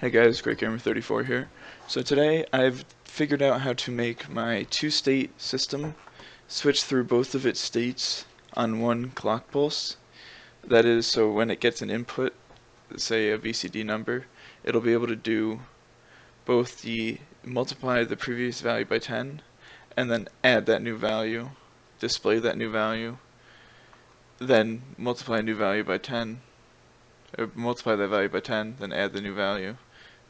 Hey guys, GreatGamer34 here. So today I've figured out how to make my two-state system switch through both of its states on one clock pulse. That is, so when it gets an input, say a VCD number, it'll be able to do both the multiply the previous value by 10 and then add that new value, display that new value, then multiply a new value by 10, or multiply that value by 10, then add the new value,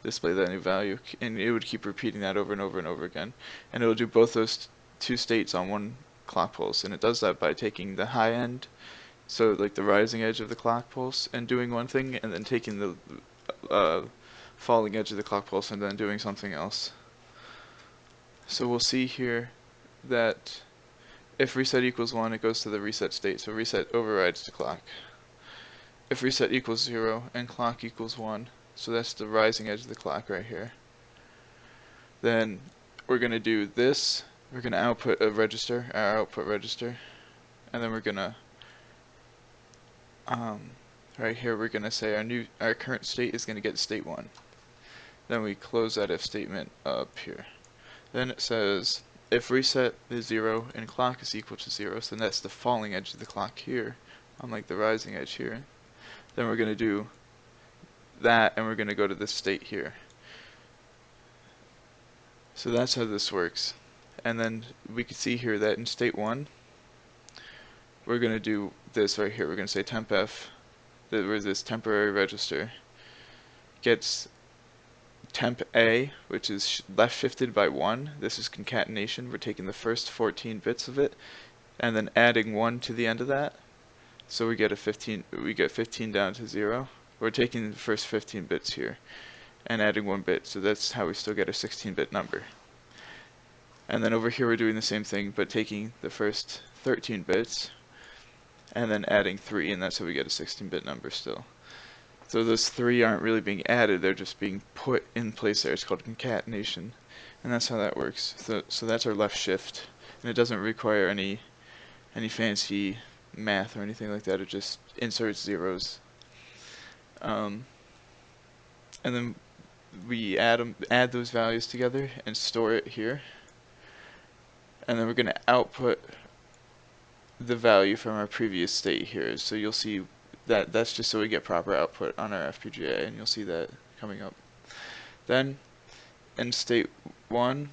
display that new value, and it would keep repeating that over and over and over again. And it will do both those two states on one clock pulse, and it does that by taking the high end, so like the rising edge of the clock pulse, and doing one thing, and then taking the falling edge of the clock pulse and then doing something else. So we'll see here that if reset equals 1, it goes to the reset state, so reset overrides the clock. If reset equals 0 and clock equals 1, so that's the rising edge of the clock right here, then we're going to do this. We're going to output a register, our output register, and then we're going to, right here, we're going to say our current state is going to get state 1. Then we close that if statement up here. Then it says, if reset is 0 and clock is equal to 0, so that's the falling edge of the clock here, unlike the rising edge here. Then we're going to do that, and we're going to go to this state here. So that's how this works. And then we can see here that in state 1, we're going to do this right here. We're going to say tempf, where this temporary register gets temp A, which is left shifted by 1. This is concatenation. We're taking the first 14 bits of it and then adding 1 to the end of that. So we get 15 down to 0. We're taking the first 15 bits here and adding 1 bit. So that's how we still get a 16-bit number. And then over here we're doing the same thing, but taking the first 13 bits and then adding 3, and that's how we get a 16-bit number still. So those 3 aren't really being added, they're just being put in place there. It's called concatenation, and that's how that works. So that's our left shift, and it doesn't require any fancy math or anything like that. It just inserts zeros. And then we add those values together and store it here. And then we're going to output the value from our previous state here. So you'll see that that's just so we get proper output on our FPGA, and you'll see that coming up. Then in state 1,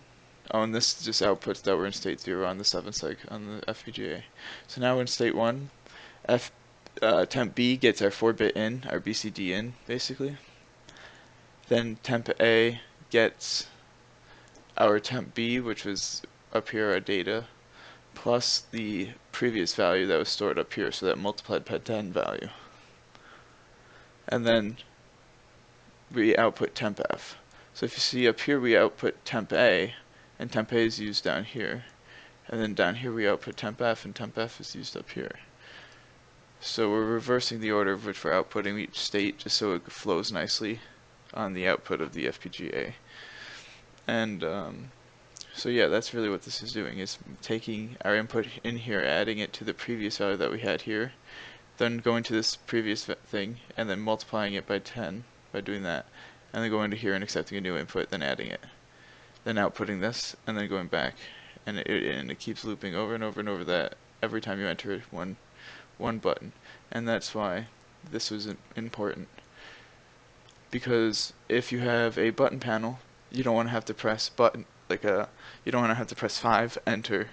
and this just outputs that we're in state 0 on the 7 seg on the FPGA. So now in state 1, temp B gets our 4-bit in, our BCD in, basically. Then temp A gets our temp B, which was up here, our data, plus the previous value that was stored up here, so that multiplied by 10 value. And then we output temp F. So if you see up here we output temp A, and temp A is used down here. And then down here we output temp F, and temp F is used up here. So we're reversing the order of which we're outputting each state just so it flows nicely on the output of the FPGA. And so yeah, that's really what this is doing, is taking our input in here, adding it to the previous value that we had here, then going to this previous thing, and then multiplying it by 10 by doing that, and then going to here and accepting a new input, then adding it, then outputting this, and then going back, and it keeps looping over and over and over that every time you enter one button. And that's why this was important, because if you have a button panel, you don't want to have to press button you don't want to have to press 5, enter,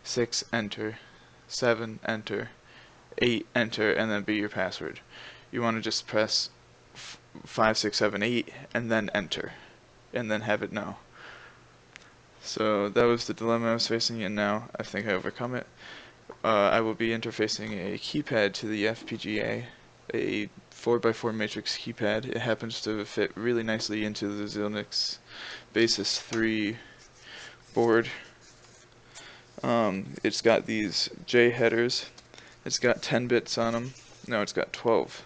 6, enter, 7, enter, 8, enter, and then be your password. You want to just press 5, 6, 7, 8, and then enter, and then have it know. So that was the dilemma I was facing, and now I think I overcome it. I will be interfacing a keypad to the FPGA, a 4x4 matrix keypad. It happens to fit really nicely into the Xilinx Basis 3 board. It's got these J headers. It's got 10 bits on them. No, it's got 12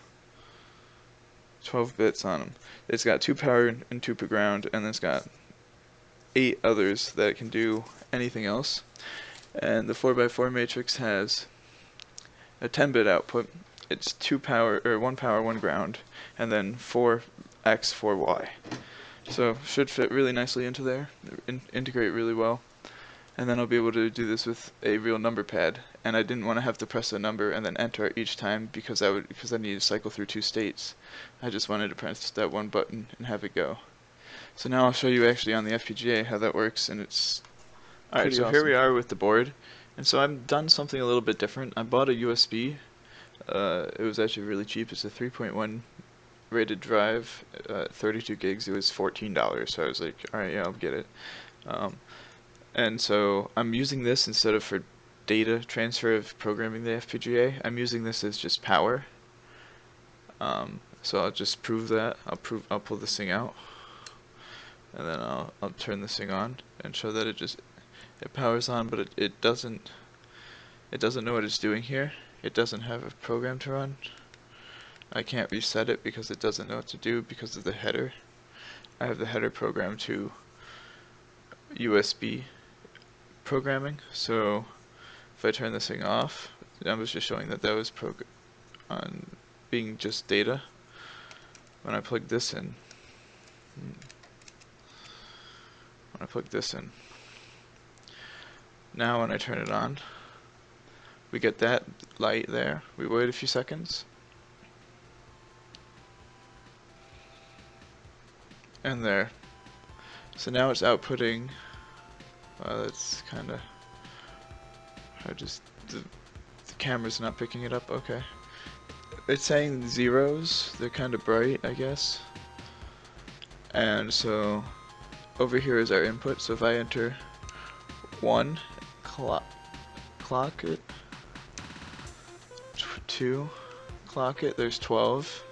bits on them. It's got 2 power and 2 ground, and it's got 8 others that can do anything else. And the 4x4 matrix has a 10-bit output. It's 1 power, 1 ground, and then 4 X for Y. So should fit really nicely into there, integrate really well. And then I'll be able to do this with a real number pad. And I didn't want to have to press a number and then enter each time because I need to cycle through 2 states. I just wanted to press that one button and have it go. So now I'll show you actually on the FPGA how that works, and it's alright. So here we are with the board, and so I've done something a little bit different. I bought a USB. It was actually really cheap. It's a 3.1 rated drive, 32 gigs. It was $14, so I was like, alright, yeah, I'll get it. And so I'm using this instead of for data transfer of programming the FPGA. I'm using this as just power. So I'll just prove that. I'll pull this thing out, and then I'll turn this thing on and show that it powers on, but it doesn't know what it's doing here. It doesn't have a program to run. I can't reset it because it doesn't know what to do because of the header. I have the header programmed to USB programming, so if I turn this thing off, I was just showing that was on being just data. When I plug this in, now when I turn it on, we get that light there. We wait a few seconds, and there. So now it's outputting. That's kind of the camera's not picking it up. Okay, it's saying zeros. They're kind of bright, I guess. And so over here is our input. So if I enter 1, clock it, 2, clock it, there's 12,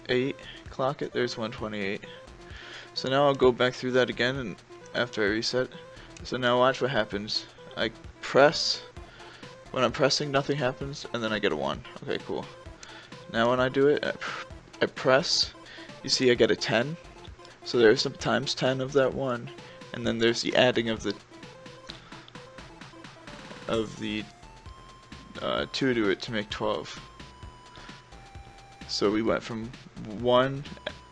8, clock it, there's 128. So now I'll go back through that again, and after I reset. So now watch what happens. I press. When I'm pressing, nothing happens, and then I get a 1. Okay, cool. Now when I do it, I press. You see I get a 10. So there's some times 10 of that 1, and then there's the adding of the 2 to it to make 12. So we went from 1,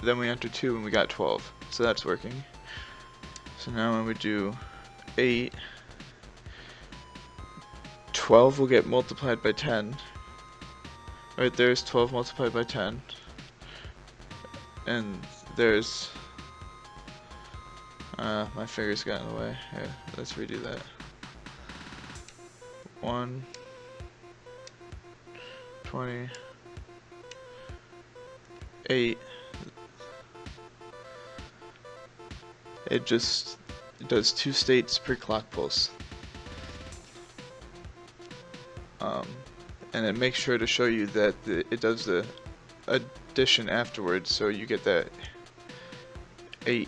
then we entered 2, and we got 12. So that's working. So now when we do 8, 12 will get multiplied by 10. Right there's 12 multiplied by 10. And there's my fingers got in the way. Here, let's redo that. 1, 20, 8. It does 2 states per clock pulse. And it makes sure to show you that it does the addition afterwards, so you get that 8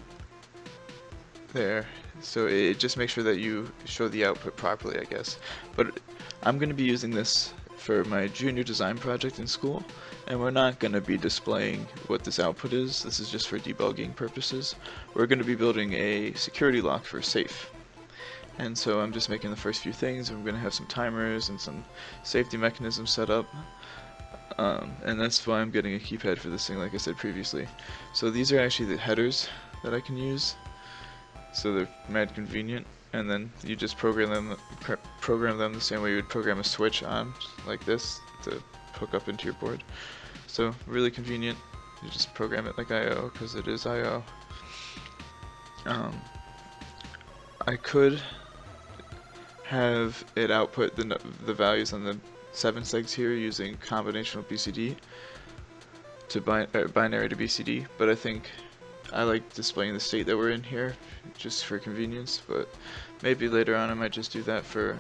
there. So it just makes sure that you show the output properly, I guess. But I'm going to be using this for my junior design project in school, and we're not going to be displaying what this output is. This is just for debugging purposes. We're going to be building a security lock for safe. And so I'm just making the first few things. I'm going to have some timers and some safety mechanisms set up. And that's why I'm getting a keypad for this thing, like I said previously. So these are actually the headers that I can use. So they're mad convenient. And then you just program them the same way you would program a switch on, like this, to hook up into your board. So really convenient. You just program it like I/O because it is I/O. I could have it output the values on the 7 segs here using combinational BCD to binary to BCD, but I think I like displaying the state that we're in here just for convenience. But maybe later on I might just do that for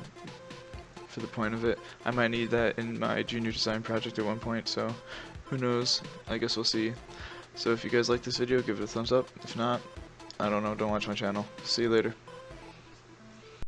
the point of it. I might need that in my junior design project at one point, so who knows, I guess we'll see. So if you guys like this video, give it a thumbs up. If not, I don't know, don't watch my channel. See you later.